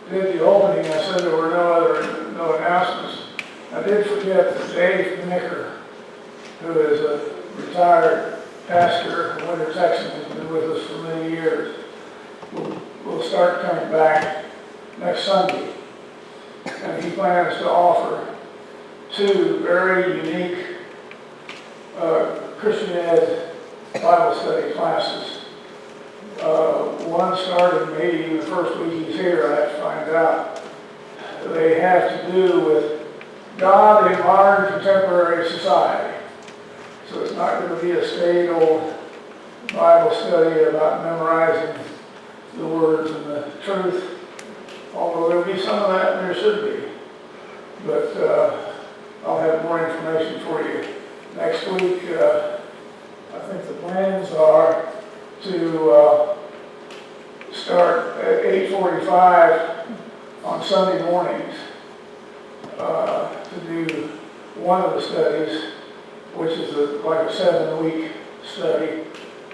did the opening, I said there were no announcements. I did forget that Dave Nicker, who is a retired pastor in Winter, Texas, has been with us for many years, will start coming back next Sunday. And he plans to offer 2 very unique Christian Ed Bible study classes. One started maybe the first week he's here, I have to find out. They have to do with God in modern contemporary society. So it's not going to be a staid old Bible study about memorizing the words and the truth, although there'll be some of that, and there should be. But I'll have more information for you next week. I think the plans are to start at 8:45 on Sunday mornings to do one of the studies, which is like a 7-week study,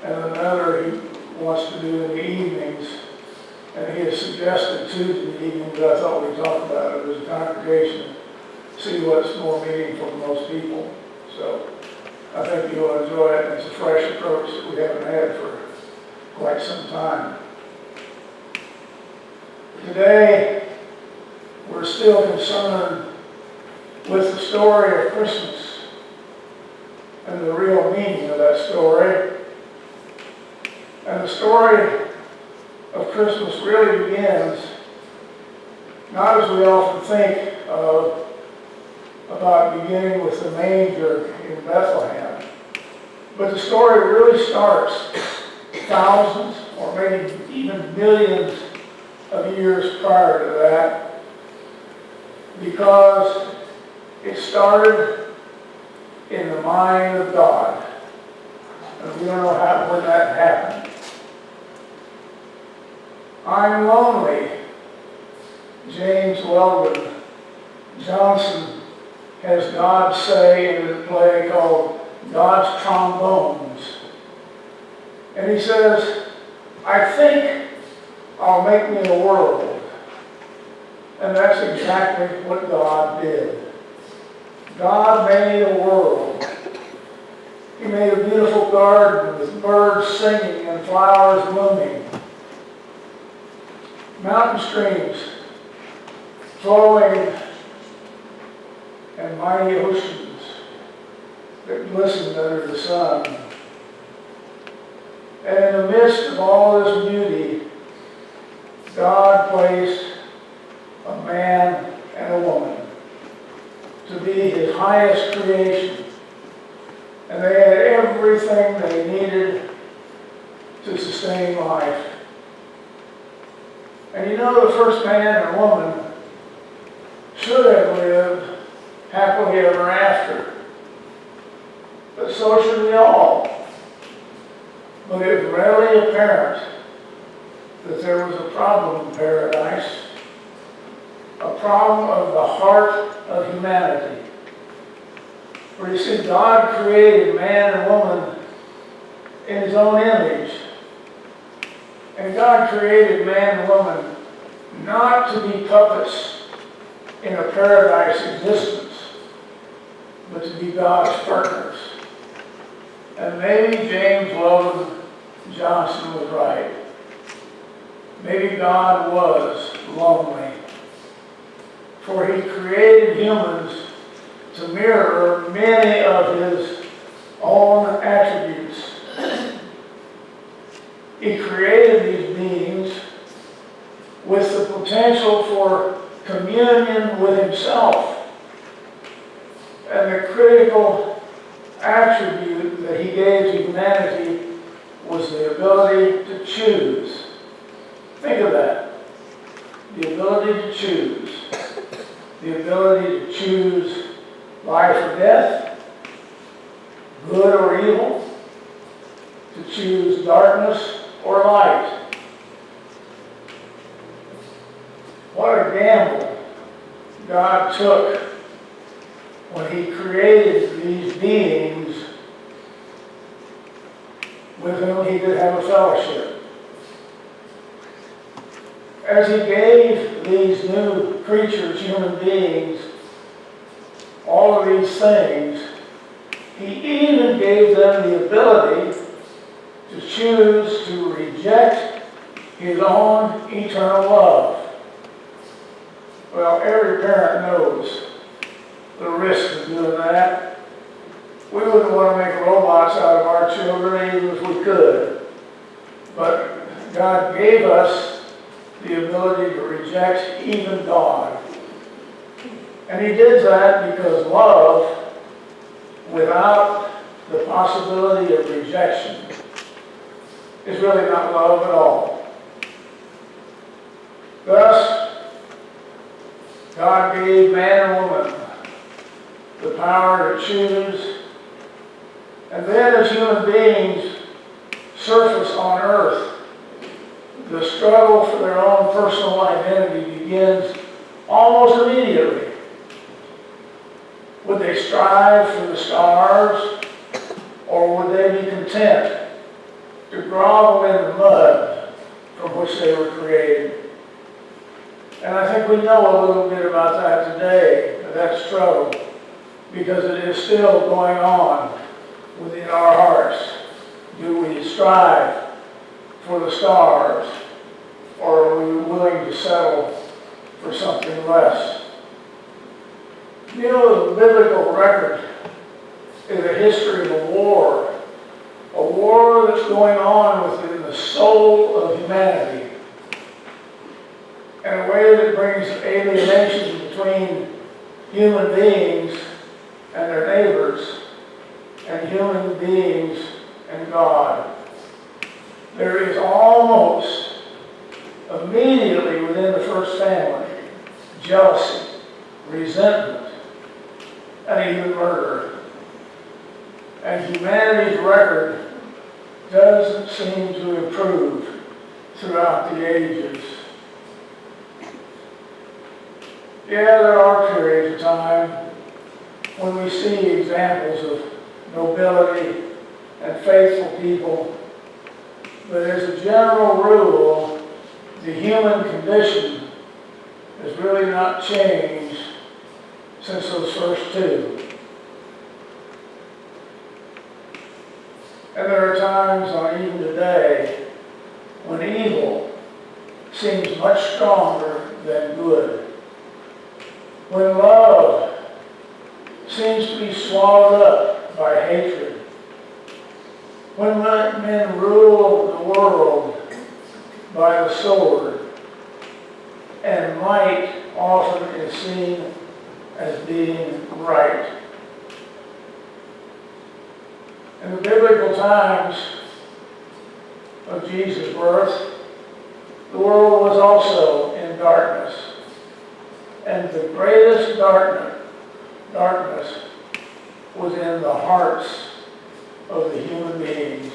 and another he wants to do in the evenings, and he has suggested Tuesday evening, but I thought we'd talk about it as a congregation, see what's more meaningful to most people. So I think you'll enjoy it. It's a fresh approach that we haven't had for quite some time. Today, we're still concerned with the story of Christmas and the real meaning of that story. And the story of Christmas really begins, not as we often think of, about beginning with the manger in Bethlehem, but the story really starts thousands or maybe even millions of years prior to that, because it started in the mind of God. And we don't know when that happened. I'm Lonely, James Weldon Johnson has God say in a play called God's Trombones. And he says, I think I'll make me a world. And that's exactly what God did. God made a world. He made a beautiful garden with birds singing and flowers blooming. Mountain streams flowing and mighty oceans that glistened under the sun. And in the midst of all this beauty, God placed a man and a woman to be his highest creation. And they had everything they needed to sustain life. And you know, the first man and woman should have lived happily ever after. But so should we all. But it was readily apparent that there was a problem in paradise, a problem of the heart of humanity. For you see, God created man and woman in his own image. And God created man and woman not to be puppets in a paradise existence, but to be God's partners. And maybe James Weldon Johnson was right. Maybe God was lonely. For he created humans to mirror many of his own attributes. He created these beings with the potential for communion with himself. And the critical attribute that he gave to humanity was the ability to choose. Think of that. The ability to choose. The ability to choose life or death, good or evil, to choose darkness or light. What a gamble God took when he created these beings with whom he could have a fellowship. as he gave these new creatures, human beings, all of these things, he even gave them the ability to choose to reject his own eternal love. Well, every parent knows the risk of doing that. We wouldn't want to make robots out of our children even if we could. But God gave us the ability to reject even God. And he did that because love, without the possibility of rejection, is really not love at all. Thus, God gave man and woman the power to choose, and then as human beings surface on earth, the struggle for their own personal identity begins almost immediately. Would they strive for the stars, or would they be content to grovel in the mud from which they were created? And I think we know a little bit about that today, that struggle, because it is still going on within our hearts. Do we strive for the stars, or are we willing to settle for something less? You know, the biblical record is a history of a war that's going on within the soul of humanity, in a way that brings alienation between human beings and their neighbors, and human beings and God. There is almost immediately within the first family jealousy, resentment, and even murder. And humanity's record doesn't seem to improve throughout the ages. Yeah, there are periods of time when we see examples of nobility and faithful people, but as a general rule, the human condition has really not changed since those first two. And there are times, even today, when evil seems much stronger than good. When love seems to be swallowed up by hatred. When men rule the world by the sword, and might often is seen as being right. In the biblical times of Jesus' birth, the world was also in darkness. And the greatest darkness was in the hearts of the human beings.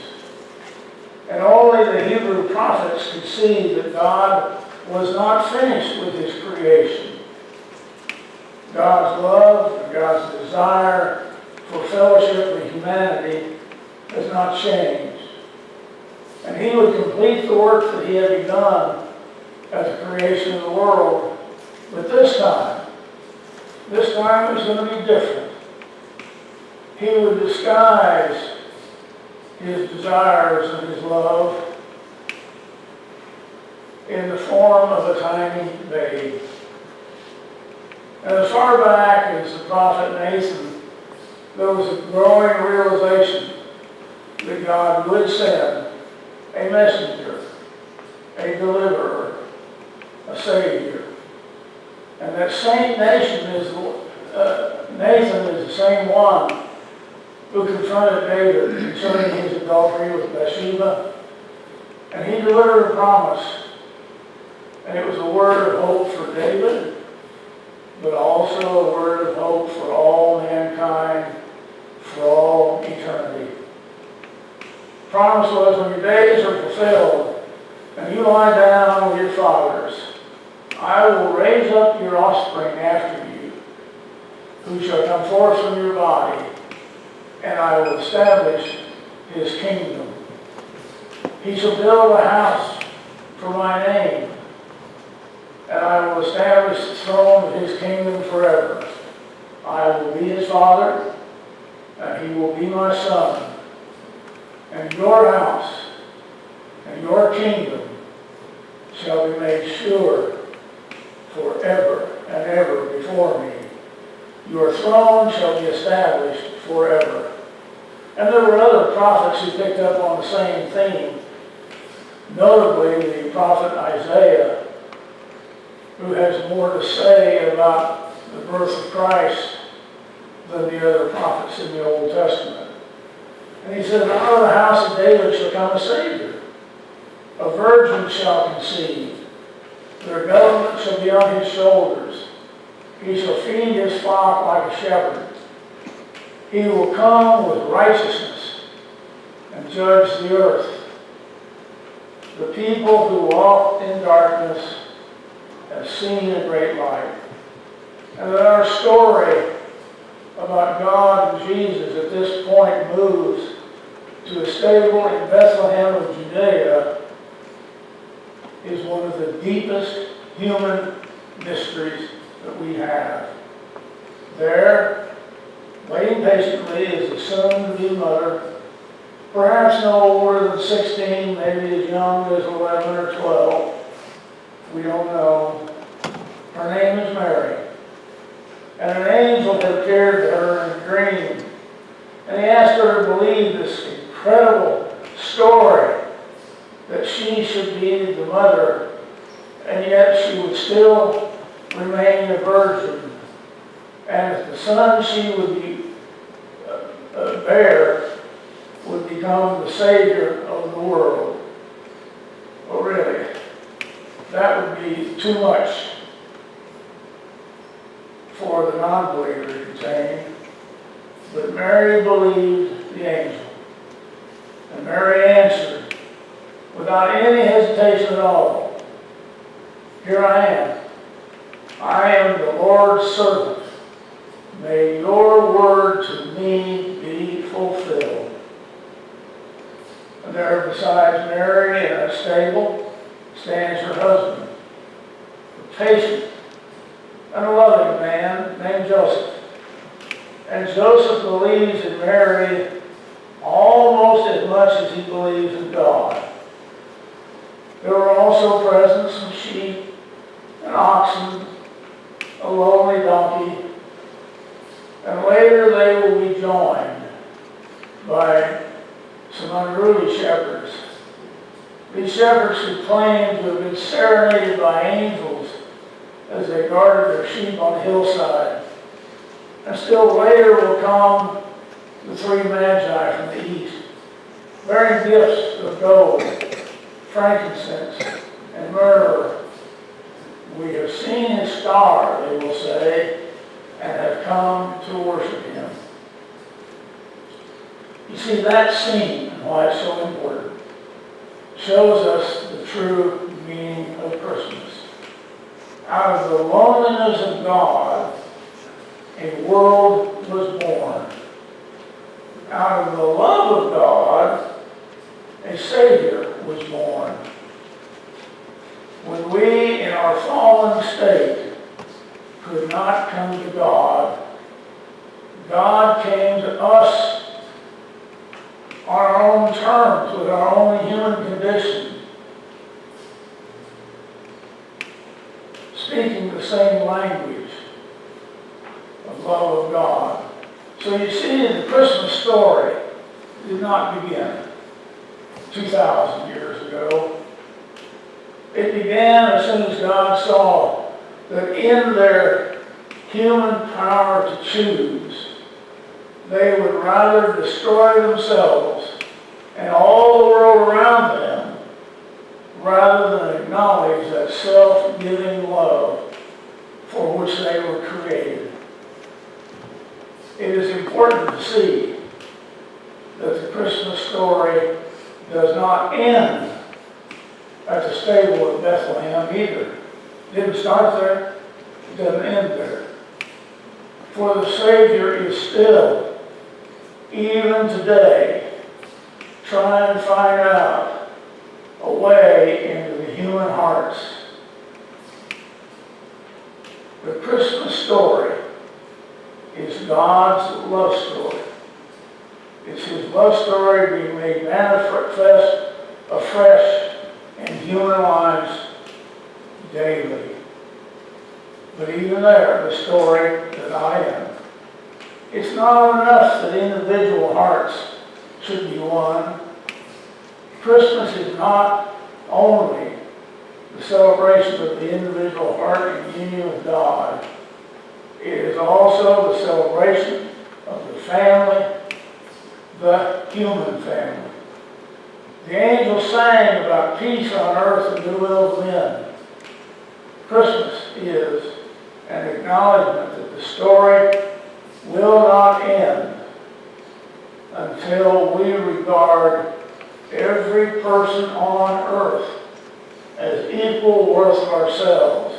And only the Hebrew prophets could see that God was not finished with his creation. God's love and God's desire for fellowship with humanity has not changed. And he would complete the work that he had begun at the creation of the world. But this time is going to be different. He would disguise his desires and his love in the form of a tiny babe. And as far back as the prophet Nathan, there was a growing realization that God would send a messenger, a deliverer, a savior. And that same Nathan is the same one who confronted David concerning his adultery with Bathsheba. And he delivered a promise. And it was a word of hope for David, but also a word of hope for all mankind, for all eternity. The promise was, when your days are fulfilled, and you lie down with your fathers, I will raise up your offspring after you, who shall come forth from your body, and I will establish his kingdom. He shall build a house for my name, will establish the throne of his kingdom forever. I will be his father, and he will be my son. And your house and your kingdom shall be made sure forever and ever before me. Your throne shall be established forever. And there were other prophets who picked up on the same theme, notably the prophet Isaiah, who has more to say about the birth of Christ than the other prophets in the Old Testament. And he said, out of the house of David shall come a Savior. A virgin shall conceive. Their government shall be on his shoulders. He shall feed his flock like a shepherd. He will come with righteousness and judge the earth. The people who walked in darkness have seen a great light. And then our story about God and Jesus at this point moves to a stable in Bethlehem of Judea is one of the deepest human mysteries that we have. There, waiting patiently, is the soon-to-be mother, perhaps no older than 16, maybe as young as 11 or 12. We don't know. Her name is Mary. And an angel had appeared to her in a dream. And he asked her to believe this incredible story that she should be the mother, and yet she would still remain a virgin. And that the son she would bear would become the Savior of the world. Oh, really? That would be too much for the non-believer to contain. But Mary believed the angel. And Mary answered, without any hesitation at all, here I am. I am the Lord's servant. May your word to me be fulfilled. And there beside Mary in a stable stands her husband, a patient and a loving man named Joseph. And Joseph believes in Mary almost as much as he believes in God. There were also present some sheep and oxen, a lonely donkey, and later they will be joined by some unruly shepherds. These shepherds who claim to have been serenaded by angels as they guarded their sheep on the hillside. And still later will come the three magi from the east, bearing gifts of gold, frankincense, and myrrh. We have seen his star, they will say, and have come to worship him. You see, that scene, and why it's so important, shows us the true meaning of Christmas. Out of the loneliness of God, a world was born. Out of the love of God, a Savior was born. When we, in our fallen state, could not come to God, God came to us on our own terms, with our own human condition, speaking the same language of love of God. So you see, the Christmas story did not begin 2,000 years ago. It began as soon as God saw that in their human power to choose, they would rather destroy themselves and all the world around them rather than acknowledge that self-giving love for which they were created. It is important to see that the Christmas story does not end at the stable of Bethlehem either. It didn't start there, it doesn't end there. For the Savior is still, even today, trying to find out a way into the human hearts. The Christmas story is God's love story. It's His love story being made manifest afresh in human lives daily. But even there, the story that I am, it's not enough that individual hearts should be won. Christmas is not only the celebration of the individual heart in union with God. It is also the celebration of the family, the human family. The angels sang about peace on earth and goodwill to men. Christmas is an acknowledgement that the story will not end until we regard every person on earth as equal worth of ourselves,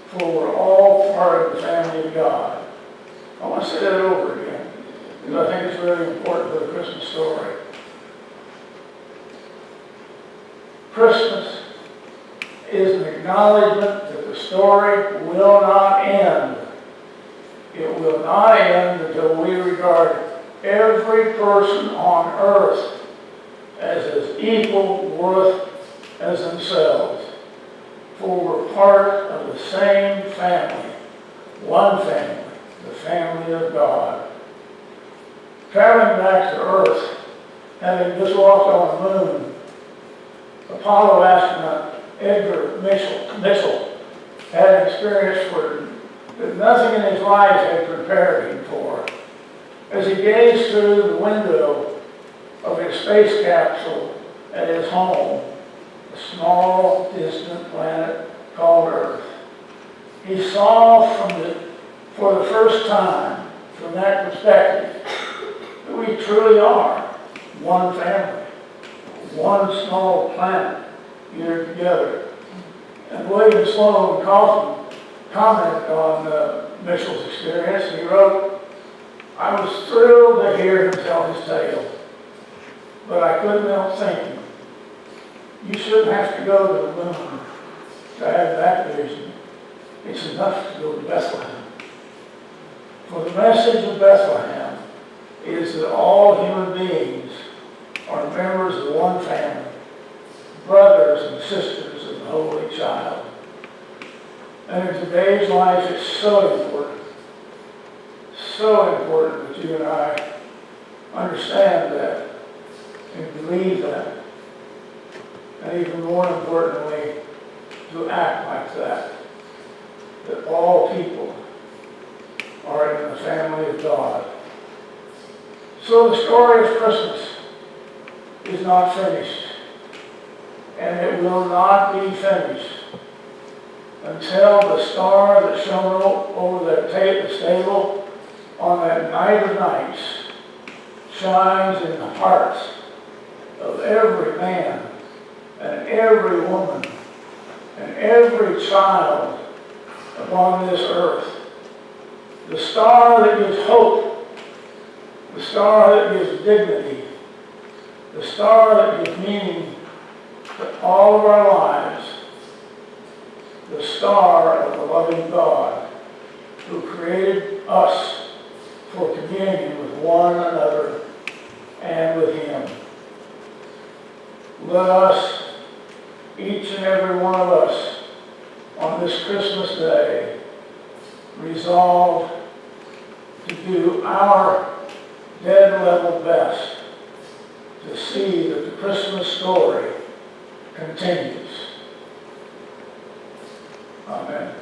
for we're all part of the family of God. I want to say that over again, because I think it's really important for the Christmas story. Christmas is an acknowledgement that the story will not end. It will not end until we regard every person on earth as equal worth as themselves, for we're part of the same family, one family, the family of God. Traveling back to Earth, having just walked on the moon, Apollo astronaut Edgar Mitchell had an experience that nothing in his life had prepared him for. As he gazed through the window of his space capsule at his home, a small, distant planet called Earth, he saw for the first time, from that perspective, that we truly are one family, one small planet here together. And William Sloan Coffin commented on Mitchell's experience, and he wrote, "I was thrilled to hear him tell his tale, but I couldn't help thinking, you shouldn't have to go to the moon to have that vision. It's enough to go to Bethlehem." For the message of Bethlehem is that all human beings are members of one family, brothers and sisters of the Holy Child. And in today's life, it's so important that you and I understand that and believe that. And even more importantly, to act like that all people are in the family of God. So the story of Christmas is not finished, and it will not be finished until the star that shone over the stable on that night of nights shines in the hearts of every man and every woman and every child upon this earth. The star that gives hope, the star that gives dignity, the star that gives meaning to all of our lives, the star of the loving God who created us for communion with one another and with Him. Let us, each and every one of us, on this Christmas day, resolve to do our dead level best to see that the Christmas story continues. Amen.